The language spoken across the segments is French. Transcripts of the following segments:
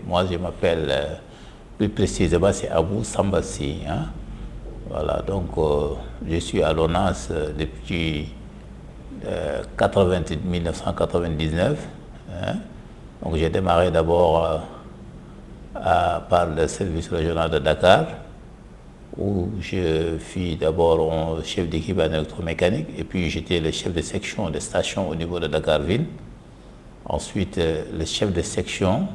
Moi, je m'appelle, plus précisément, c'est Abou Sambassi. Hein. Voilà, donc je suis à l'ONAS depuis 1999. Hein. Donc j'ai démarré d'abord par le service régional de Dakar, où je fus d'abord chef d'équipe en électromécanique, et puis j'étais le chef de section de station au niveau de Dakar-Ville. Ensuite, le chef de section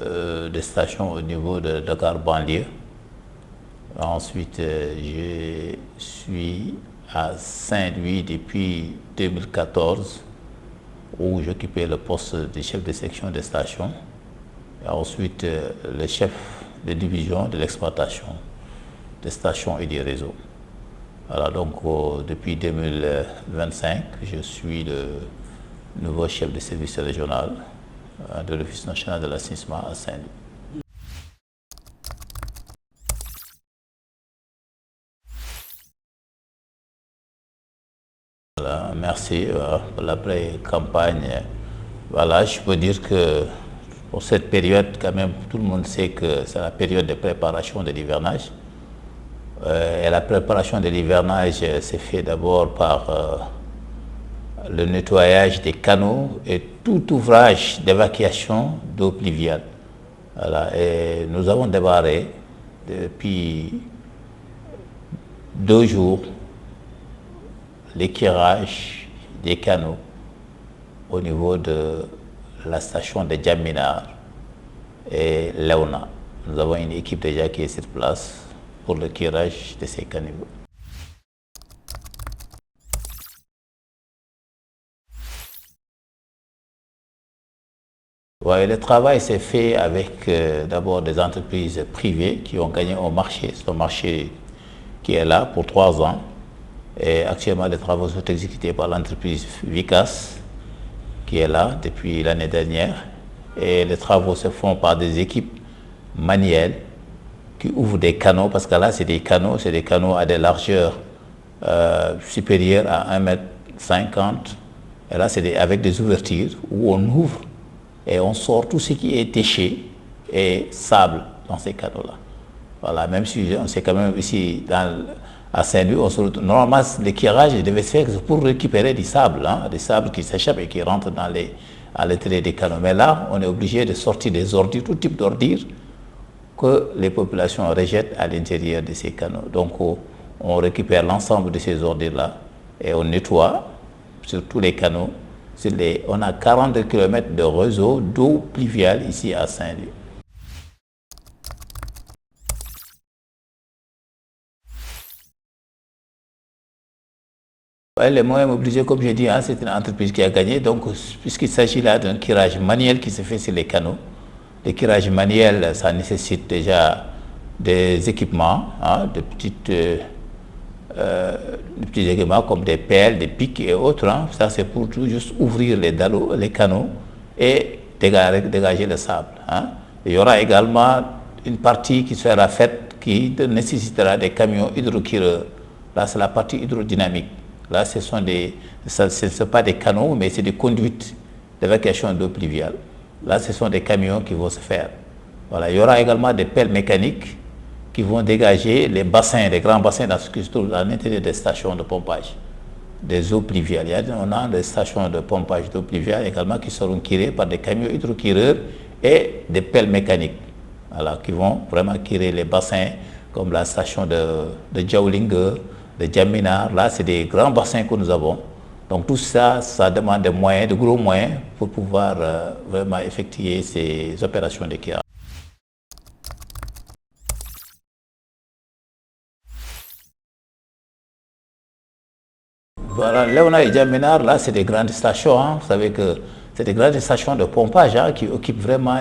de station au niveau de Dakar-Banlieue. Ensuite, je suis à Saint-Louis depuis 2014, où j'occupais le poste de chef de section de station. Et ensuite, le chef de division de l'exploitation des stations et des réseaux. Voilà, donc depuis 2025, je suis le nouveau chef de service régional de l'Office national de l'assainissement à Saint-Louis. Voilà, merci pour la pré-campagne. Voilà, je peux dire que pour cette période, quand même, tout le monde sait que c'est la période de préparation de l'hivernage. Et la préparation de l'hivernage s'est fait d'abord par le nettoyage des canaux et tout ouvrage d'évacuation d'eau pluviale. Voilà, et nous avons démarré depuis 2 jours l'éclairage des canaux au niveau de la station de Djaminar et Léona. Nous avons une équipe déjà qui est sur place pour l'éclairage de ces caniveaux. Ouais, le travail s'est fait avec d'abord des entreprises privées qui ont gagné un marché, ce marché qui est là pour 3 ans. Et actuellement, les travaux sont exécutés par l'entreprise Vicas, qui est là depuis l'année dernière. Et les travaux se font par des équipes manuelles qui ouvrent des canaux, parce que là, c'est des canaux à des largeurs supérieures à 1,50 m. Et là, c'est avec des ouvertures où on ouvre et on sort tout ce qui est déchets et sable dans ces canaux-là. Voilà, même si on sait quand même ici, à Saint-Louis, normalement, l'éclairage devait se faire pour récupérer du sable, hein, des sables qui s'échappent et qui rentrent à l'intérieur des canaux. Mais là, on est obligé de sortir des ordures, tout type d'ordures que les populations rejettent à l'intérieur de ces canaux. Donc, on récupère l'ensemble de ces ordures-là et on nettoie sur tous les canaux. On a 42 km de réseau d'eau pluviale ici à Saint-Louis. Les moyens mobilisés, comme j'ai dit, hein, c'est une entreprise qui a gagné. Donc, puisqu'il s'agit là d'un curage manuel qui se fait sur les canaux, le curage manuel, ça nécessite déjà des équipements, hein, de petits équipements comme des pelles, des pics et autres. Hein. Ça, c'est pour tout juste ouvrir les canaux et dégager le sable. Hein. Il y aura également une partie qui sera faite qui nécessitera des camions hydrocureurs. Là, c'est la partie hydrodynamique. Là, ce ne sont pas des canaux, mais c'est des conduites d'évacuation d'eau pluviale. Là, ce sont des camions qui vont se faire. Voilà. Il y aura également des pelles mécaniques qui vont dégager les bassins, les grands bassins dans ce qui se trouve à l'intérieur des stations de pompage des eaux pluviales. On a des stations de pompage d'eau pluviale également qui seront curées par des camions hydrocureurs et des pelles mécaniques, voilà, qui vont vraiment curer les bassins comme la station de Djaoulingue, de Djaminar. Là, c'est des grands bassins que nous avons. Donc tout ça, ça demande des moyens, de gros moyens pour pouvoir vraiment effectuer ces opérations de curage. Voilà, Léona et Djaminar, là, c'est des grandes stations. Hein. Vous savez que c'est des grandes stations de pompage, hein, qui occupent vraiment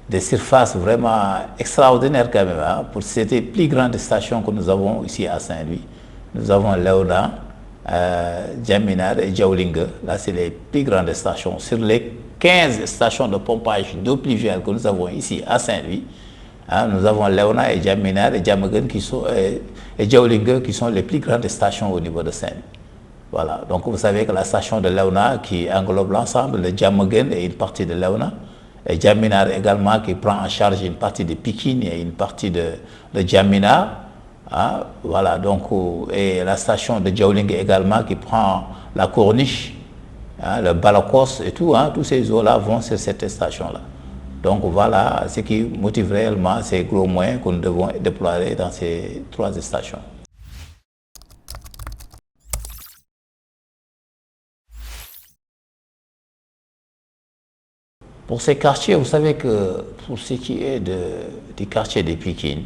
des surfaces vraiment extraordinaires quand même. Hein. Pour ces plus grandes stations que nous avons ici à Saint-Louis, nous avons Léona, Djaminar et Djaoulingue. Là, c'est les plus grandes stations. Sur les 15 stations de pompage d'eau pluviale que nous avons ici à Saint-Louis, hein, nous avons Léona et Djaminar et Djamagan et Djaoulingue qui sont les plus grandes stations au niveau de Saint-Louis. Voilà. Donc vous savez que la station de Léona qui englobe l'ensemble de Djamagan et une partie de Léona, Et Djaminar également qui prend en charge une partie de Pikine et une partie de Djaminar. Hein, voilà, donc, et la station de Djaouling également qui prend la Corniche, hein, le Balakos et tout, hein, tous ces eaux-là vont sur cette station-là. Donc voilà ce qui motive réellement ces gros moyens que nous devons déployer dans ces 3 stations. Pour ces quartiers, vous savez que pour ce qui est du quartier de Pikine,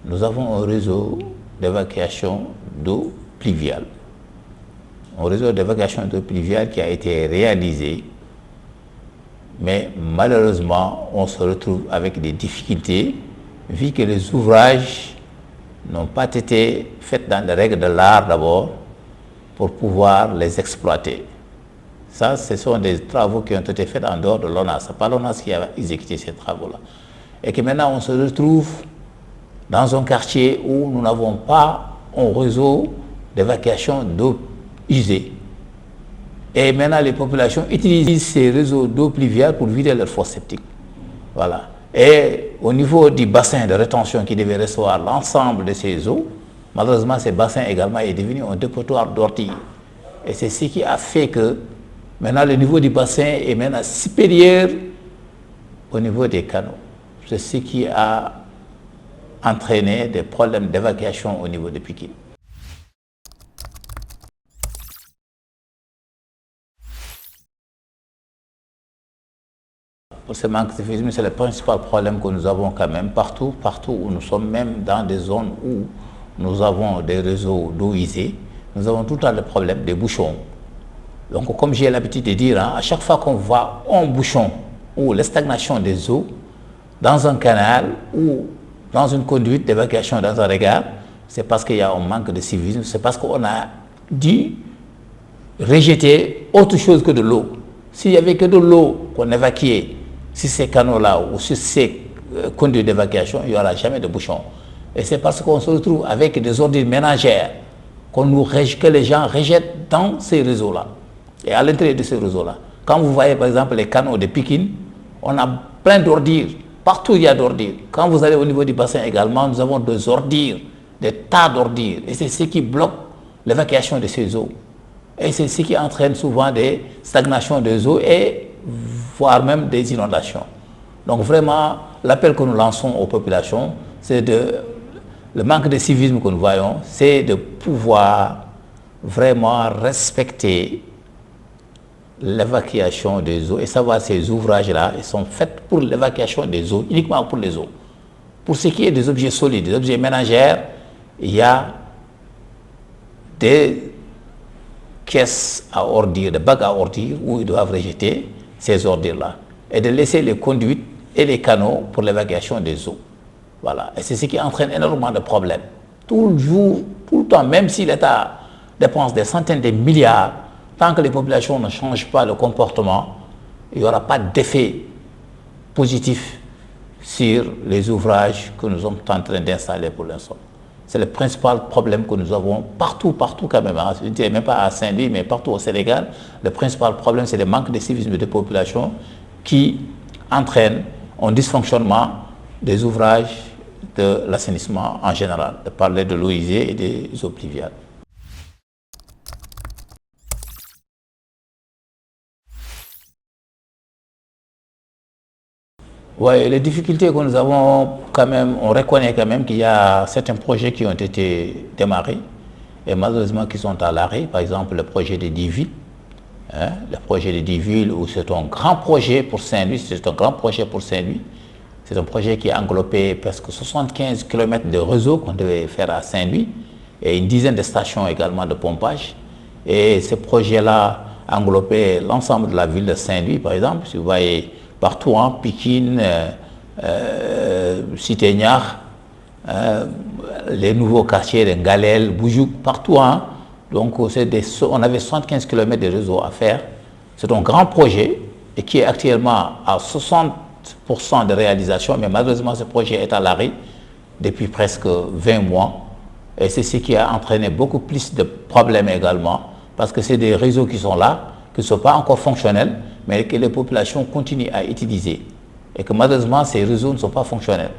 nous avons un réseau d'évacuation d'eau pluviale. Un réseau d'évacuation d'eau pluviale qui a été réalisé, mais malheureusement, on se retrouve avec des difficultés vu que les ouvrages n'ont pas été faits dans les règles de l'art d'abord pour pouvoir les exploiter. Ça, ce sont des travaux qui ont été faits en dehors de l'ONAS. Ce n'est pas l'ONAS qui a exécuté ces travaux-là. Et que maintenant, on se retrouve dans un quartier où nous n'avons pas un réseau d'évacuation d'eau usée. Et maintenant, les populations utilisent ces réseaux d'eau pluviale pour vider leurs fosses septiques. Voilà. Et au niveau du bassin de rétention qui devait recevoir l'ensemble de ces eaux, malheureusement, ce bassin également est devenu un dépotoir d'orties. Et c'est ce qui a fait que maintenant, le niveau du bassin est maintenant supérieur au niveau des canaux. C'est ce qui a entraîné des problèmes d'évacuation au niveau de Pikine. Pour ce manque de civisme, c'est le principal problème que nous avons quand même partout où nous sommes, même dans des zones où nous avons des réseaux d'eau usée, nous avons tout le temps le problème des bouchons. Donc, comme j'ai l'habitude de dire, hein, à chaque fois qu'on voit un bouchon ou la stagnation des eaux dans un canal ou dans une conduite d'évacuation dans un regard, c'est parce qu'il y a un manque de civisme, c'est parce qu'on a dû rejeter autre chose que de l'eau. S'il n'y avait que de l'eau qu'on évacuait sur ces canaux-là ou sur ces conduites d'évacuation, il n'y aura jamais de bouchon. Et c'est parce qu'on se retrouve avec des ordures ménagères que les gens rejettent dans ces réseaux-là et à l'intérieur de ces réseaux-là. Quand vous voyez par exemple les canaux de Pikine, on a plein d'ordures. Partout il y a d'ordures. Quand vous allez au niveau du bassin également, nous avons des ordures, des tas d'ordures. Et c'est ce qui bloque l'évacuation de ces eaux. Et c'est ce qui entraîne souvent des stagnations des eaux et voire même des inondations. Donc vraiment, l'appel que nous lançons aux populations, c'est le manque de civisme que nous voyons, c'est de pouvoir vraiment respecter l'évacuation des eaux et savoir ces ouvrages-là, ils sont faits pour l'évacuation des eaux, uniquement pour les eaux. Pour ce qui est des objets solides, des objets ménagères, il y a des caisses à ordures, des bacs à ordures où ils doivent rejeter ces ordures-là et de laisser les conduites et les canaux pour l'évacuation des eaux. Voilà. Et c'est ce qui entraîne énormément de problèmes. Tout le jour, tout le temps, même si l'État dépense des centaines de milliards, tant que les populations ne changent pas le comportement, il n'y aura pas d'effet positif sur les ouvrages que nous sommes en train d'installer pour l'instant. C'est le principal problème que nous avons partout quand même. Hein. Je ne dirais même pas à Saint-Louis, mais partout au Sénégal. Le principal problème, c'est le manque de civisme des populations qui entraîne un dysfonctionnement des ouvrages de l'assainissement en général, de parler de l'eau usée et des eaux pluviales. Oui, les difficultés que nous avons quand même, on reconnaît quand même qu'il y a certains projets qui ont été démarrés et malheureusement qui sont à l'arrêt. Par exemple, le projet de 10 villes. Hein, le projet de 10 villes où c'est un grand projet pour Saint-Louis, c'est un grand projet pour Saint-Louis. C'est un projet qui a englobé presque 75 km de réseau qu'on devait faire à Saint-Louis et une dizaine de stations également de pompage. Et ce projet-là a englobé l'ensemble de la ville de Saint-Louis, par exemple. Si vous voyez partout, hein, Pikine, Cité Niakh, les nouveaux quartiers de Ngalel, Boujouk, partout. Hein. Donc on avait 75 km de réseau à faire. C'est un grand projet et qui est actuellement à 60% de réalisation, mais malheureusement ce projet est à l'arrêt depuis presque 20 mois. Et c'est ce qui a entraîné beaucoup plus de problèmes également, parce que c'est des réseaux qui sont là, qui ne sont pas encore fonctionnels, mais que les populations continuent à utiliser. Et que malheureusement, ces réseaux ne sont pas fonctionnels.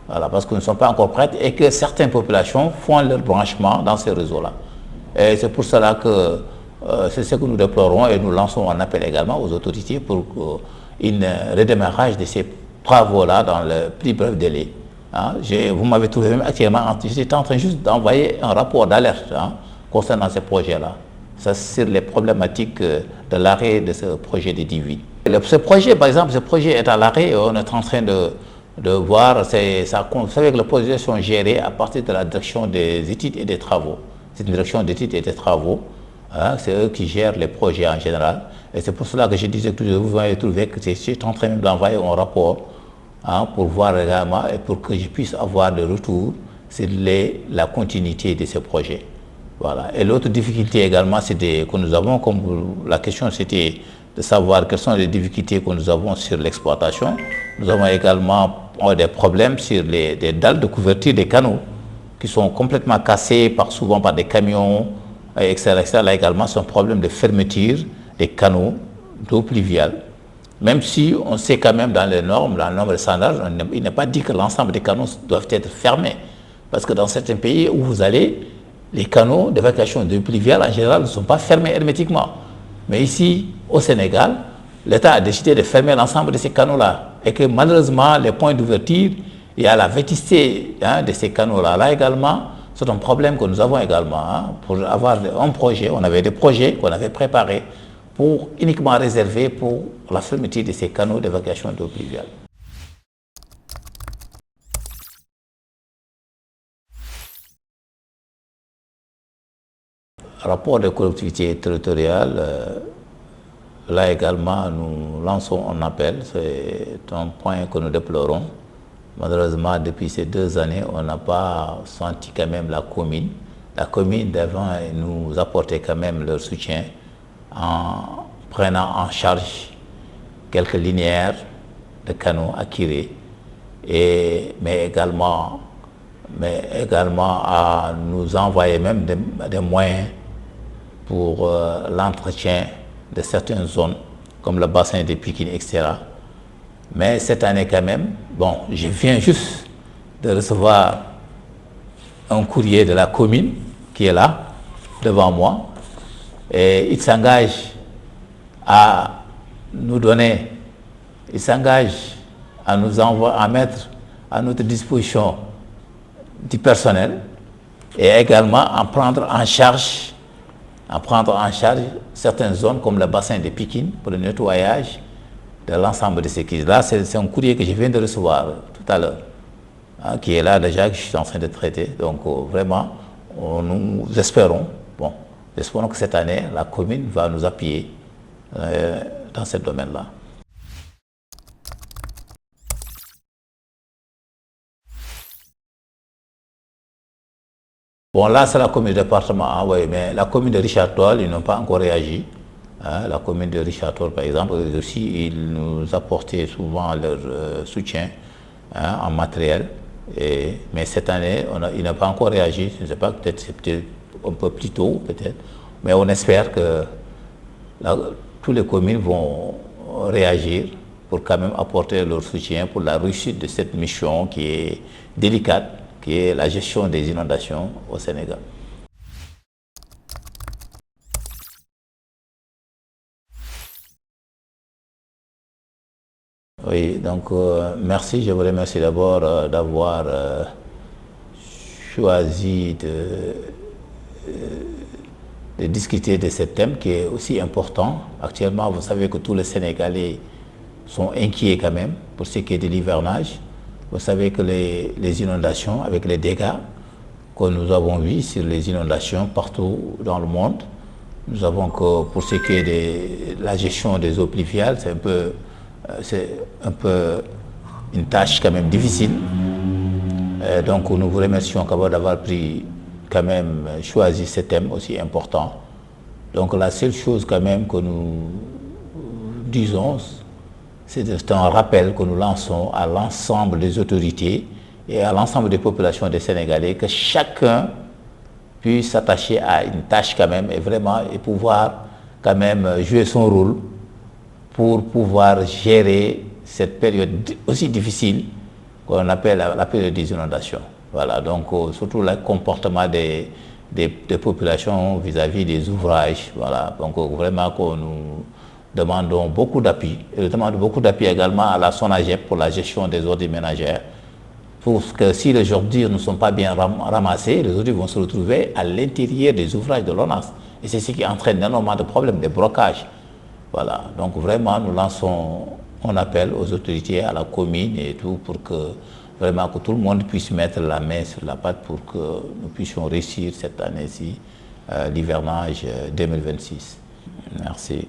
Voilà, parce qu'ils ne sont pas encore prêts et que certaines populations font leur branchement dans ces réseaux-là. Et c'est pour cela que c'est ce que nous déplorons et nous lançons un appel également aux autorités pour un redémarrage de ces travaux-là dans le plus bref délai. Hein, vous m'avez trouvé même actuellement, j'étais en train juste d'envoyer un rapport d'alerte concernant ces projets-là. Ça, sur les problématiques de l'arrêt de ce projet de Divine. Ce projet, par exemple, ce projet est à l'arrêt, on est en train de voir, vous savez que les projets sont gérés à partir de la direction des études et des travaux. C'est une direction d'études et des travaux, hein, c'est eux qui gèrent les projets en général. Et c'est pour cela que je disais que vous avez trouvé que je suis en train d'envoyer un rapport pour voir également et pour que je puisse avoir des retours sur la continuité de ces projets. Voilà. Et l'autre difficulté également, que nous avons, comme la question c'était de savoir quelles sont les difficultés que nous avons sur l'exploitation. Nous avons également des problèmes sur des dalles de couverture des canaux qui sont complètement cassées souvent par des camions, etc. Là également, c'est un problème de fermeture des canaux d'eau pluviale. Même si on sait quand même dans les normes, la norme de standard, il n'est pas dit que l'ensemble des canaux doivent être fermés. Parce que dans certains pays où vous allez, les canaux d'évacuation d'eau pluviale en général ne sont pas fermés hermétiquement. Mais ici, au Sénégal, l'État a décidé de fermer l'ensemble de ces canaux-là. Et que malheureusement, les points d'ouverture, il y a la vétusté de ces canaux-là. Là également, c'est un problème que nous avons également. Pour avoir un projet, on avait des projets qu'on avait préparés pour uniquement réservés pour la fermeture de ces canaux d'évacuation d'eau pluviale. Rapport des collectivités territoriales, là également nous lançons un appel, c'est un point que nous déplorons. Malheureusement, depuis ces 2 années, on n'a pas senti quand même la commune devant nous apporter quand même leur soutien en prenant en charge quelques linéaires de canaux à Kiré, mais également à nous envoyer même des moyens pour l'entretien de certaines zones, comme le bassin de Pikine, etc. Mais cette année quand même, bon, je viens juste de recevoir un courrier de la commune qui est là, devant moi, et il s'engage à nous donner, il s'engage à nous envoyer, à mettre à notre disposition du personnel et également à prendre en charge certaines zones comme le bassin de Pikine pour le nettoyage de l'ensemble de ces crises. Là, c'est un courrier que je viens de recevoir tout à l'heure, qui est là déjà, que je suis en train de traiter. Donc vraiment, nous espérons que cette année, la commune va nous appuyer dans ce domaine-là. Bon, là, c'est la commune du département, oui, mais la commune de Richard Toll, ils n'ont pas encore réagi. La commune de Richard Toll, par exemple, aussi, ils nous apportaient souvent leur soutien en matériel. Mais cette année, ils n'ont pas encore réagi. Je ne sais pas, peut-être c'est peut-être un peu plus tôt, peut-être. Mais on espère que toutes les communes vont réagir pour quand même apporter leur soutien pour la réussite de cette mission qui est délicate, qui est la gestion des inondations au Sénégal. Oui, donc merci, je vous remercie d'abord d'avoir choisi de discuter de ce thème qui est aussi important. Actuellement, vous savez que tous les Sénégalais sont inquiets quand même pour ce qui est de l'hivernage. Vous savez que les inondations, avec les dégâts que nous avons vus sur les inondations partout dans le monde, nous avons que pour ce qui est de la gestion des eaux pluviales, c'est un peu une tâche quand même difficile. Donc nous vous remercions d'avoir quand même choisi ce thème aussi important. Donc la seule chose quand même que nous disons, c'est un rappel que nous lançons à l'ensemble des autorités et à l'ensemble des populations des Sénégalais que chacun puisse s'attacher à une tâche quand même et vraiment et pouvoir quand même jouer son rôle pour pouvoir gérer cette période aussi difficile qu'on appelle la période des inondations. Voilà, donc surtout le comportement des populations vis-à-vis des ouvrages. Voilà, donc vraiment que nous demandons beaucoup d'appui. Et nous demandons beaucoup d'appui également à la SONAGEP pour la gestion des ordures ménagères. Pour que si les ordures ne sont pas bien ramassées, les ordures vont se retrouver à l'intérieur des ouvrages de l'ONAS. Et c'est ce qui entraîne énormément de problèmes, des blocages. Voilà, donc vraiment nous lançons un appel aux autorités, à la commune et tout, pour que vraiment que tout le monde puisse mettre la main sur la pâte pour que nous puissions réussir cette année-ci, l'hivernage 2026. Merci.